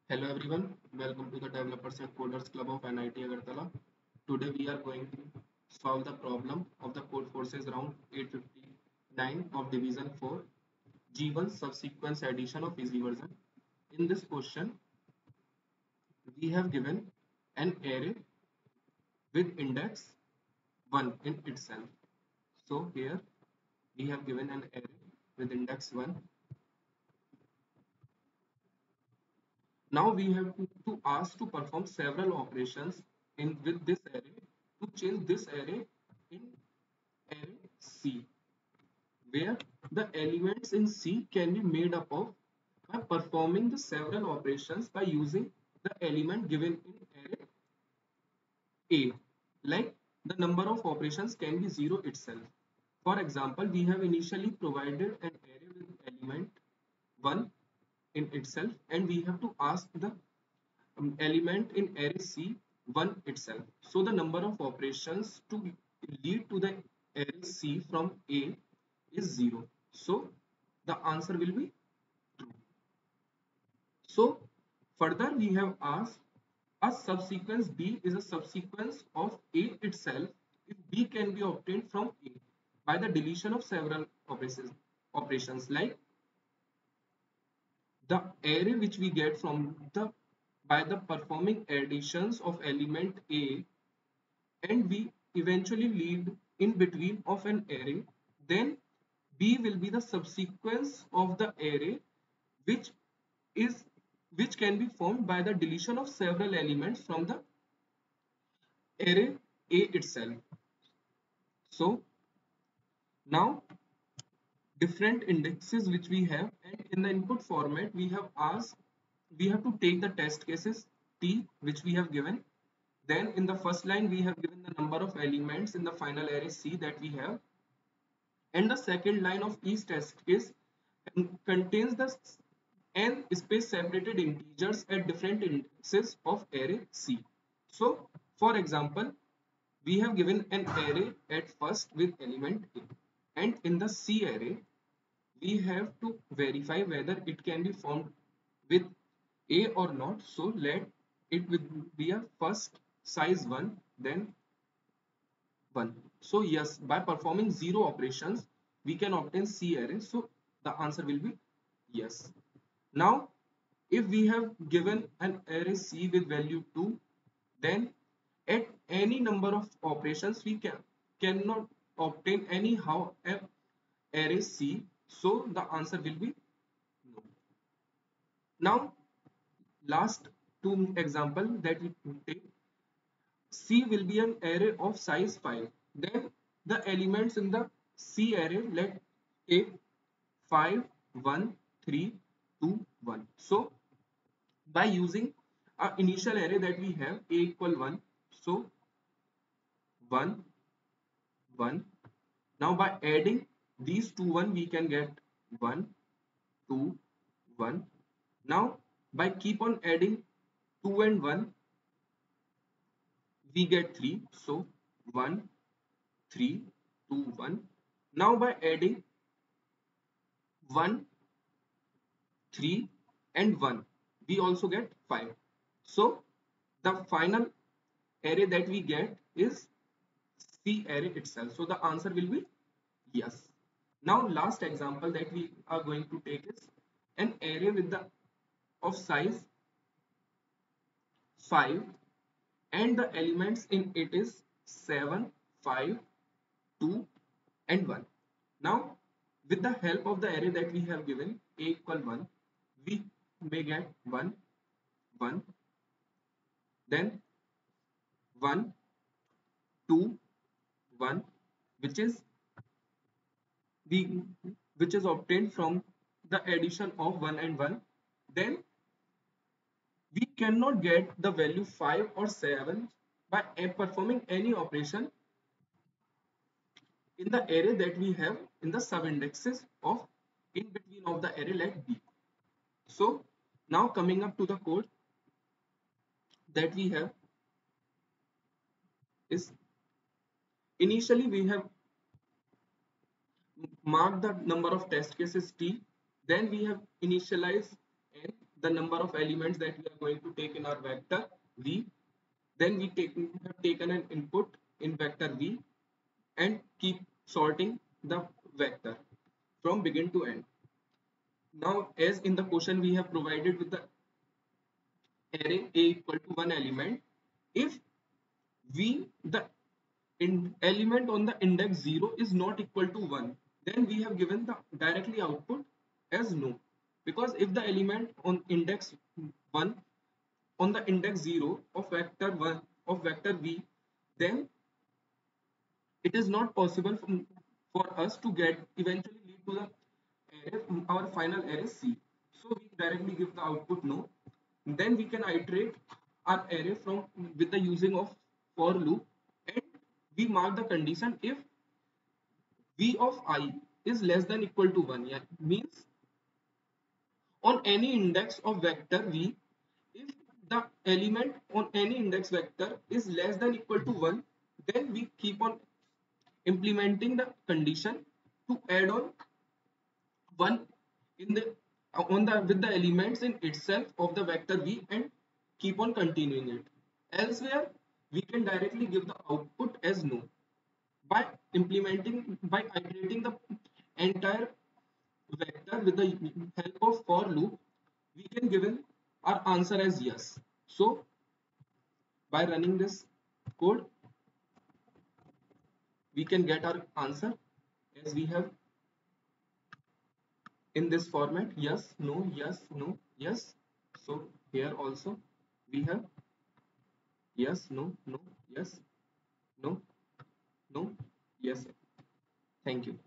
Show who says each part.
Speaker 1: Hello everyone, welcome to the Developers and Coders Club of NIT Agartala. Today we are going to solve the problem of the code forces round 859 of division 4 G1 subsequence addition of easy version. In this question, we have given an array with index 1 in itself. So here we have given an array with index 1. Now we have to ask to perform several operations in with this array to change this array in array C, where the elements in C can be made up of by performing the several operations by using the element given in array A. Like the number of operations can be 0 itself. For example, we have initially provided an array with element 1 in itself, and we have to ask the element in array C 1 itself. So the number of operations to lead to the array C from A is 0. So the answer will be true. So further we have asked a subsequence B is a subsequence of A itself if B can be obtained from A by the deletion of several operations like the array which we get from the by the performing additions of element A, and we eventually lead in between of an array, then B will be the subsequence of the array which is which can be formed by the deletion of several elements from the array A itself. So now different indexes which we have, and in the input format we have asked we have to take the test cases T which we have given. Then in the first line we have given the number of elements in the final array C that we have, and the second line of each test case contains the n space separated integers at different indexes of array C. So for example, we have given an array at first with element A, and in the C array we have to verify whether it can be formed with A or not. So let it will be a first size 1, then 1. So yes, by performing 0 operations we can obtain C array. So the answer will be yes. Now if we have given an array C with value 2, then at any number of operations we cannot obtain anyhow an array C. So the answer will be no. Now last two example that we take, C will be an array of size 5. Then the elements in the C array, let take 5, 1, 3, 2, 1. So by using our initial array that we have A equal 1, so 1, 1. Now by adding these two 1 we can get 1, 2, 1. Now by keep on adding 2 and 1 we get 3, so 1, 3, 2, 1. Now by adding 1, 3 and 1 we also get 5. So the final array that we get is C array itself. So the answer will be yes. Now last example that we are going to take is an array with the of size 5, and the elements in it is 7, 5, 2 and 1. Now with the help of the array that we have given A equal 1, we may get 1, 1, then 1, 2, 1, which is the which is obtained from the addition of 1 and 1. Then we cannot get the value 5 or 7 by performing any operation in the array that we have in the subindexes of in between of the array like B. So now coming up to the code that we have is, initially we have marked the number of test cases T, then we have initialized n, the number of elements that we are going to take in our vector v. Then we have taken an input in vector v and keep sorting the vector from begin to end. Now, as in the question we have provided with the array a equal to one element, if v the element on the index 0 is not equal to 1, then we have given the directly output as no, because if the element on index 1 on the index 0 of vector 1 of vector v, then it is not possible for us to get eventually lead to the array, our final array C. So we directly give the output no. Then we can iterate our array from with the using of for loop, and we mark the condition if v of I is less than equal to 1. Yeah, means on any index of vector v, if the element on any index vector is less than equal to 1, then we keep on implementing the condition to add on 1 in the on the with the elements in itself of the vector v and keep on continuing it. Elsewhere, we can directly give the output as no. By by iterating the entire vector with the help of for loop, we can given our answer as yes. So by running this code, we can get our answer as we have in this format: yes, no, yes, no, yes. So here also we have yes, no, no, yes, no, no, yes. Thank you.